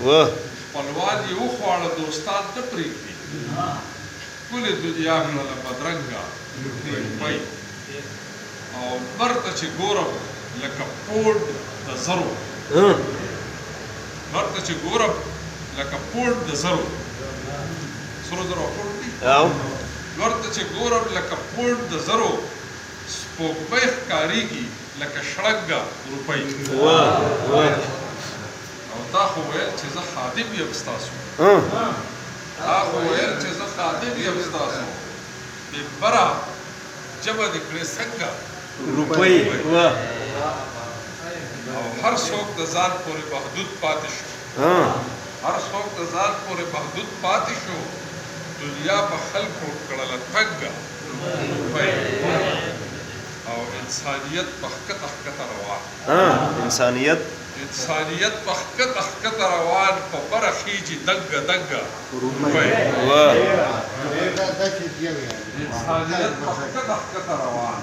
واه خپلوان یې وخواړه دوستان نه پرېږدي ټولې دنیا کړله بدرنګه روپۍ او لمر ته چې ګورم لکه پوډ د زرو لمر ته چې ګورم لکه پوډ د زرو سرو زرو پوډ دي لمر ته چې ګورم لکه پوډ د زرو سپوږمۍ ښکارېږي لکه شړنګه روپۍ او تا خو ویل چې زه خادم یم ستاسو تا خو ویل چې زه خادم یم ستاسو بېبره جمع دې کړې څنګه روپۍ واه او هر څوک د ځان پورې محدود پاتې شو هر څوک د ځان پورې محدود پاتې شو دنیا په خلکو کړله تنګه روپۍ او انسانیت په ښکته ښکته روان انسانیت په ښکته ښکته روان په بره خیجي دنګه دنګه روپۍ واه انسانیت په ښکته ښکته روان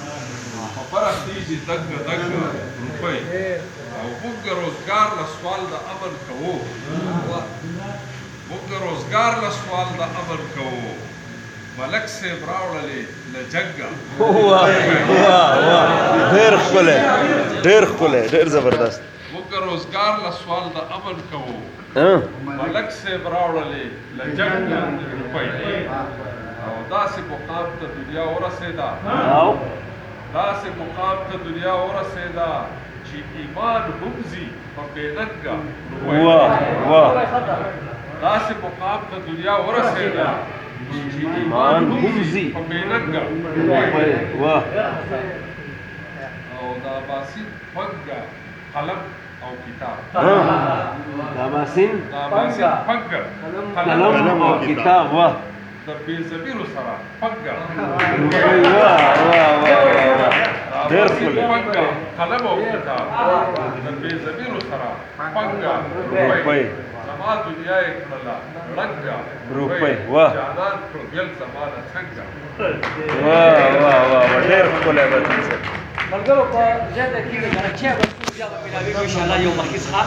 په بره خیجي دنګه دنګه روپۍ او موږ روزګار له سوال د امن کوو موږ روزګار له سوال د امن کوو ملک صاحب راوړلې له جنګه ډېر ښکلی ډېر ښکلی ډېر زبردست موږ روزګار له سوال د امن کوو ملک صاحب راوړلې له جنګه روپۍ او داسې مقام ته دنیا ورسېده داسې مقام ته دنیا ورسېده چې ایمان هم ځي په بېننګه روپۍ داسې مقام ته دنیا ورسېده چې ایمان هم ځي په بېننګه روپۍ او د اباسین پنګه قلم او کتاب د اباسین پنګه قلم او کتاب واه د بېضمیرو سره پنګه ډېر ښکلی پنګه قلم او کتاب د بېضمیرو سره پنګه روپۍ زما دنیا یې کړله ړنګه روپۍ واه جانان کړو بېل زمانه څنګه واه ډېر ښکلی وطن صاحب ملګرو په زیاته کې د چا به بیا به ملاوي ان شاء الله یو مخکې څخه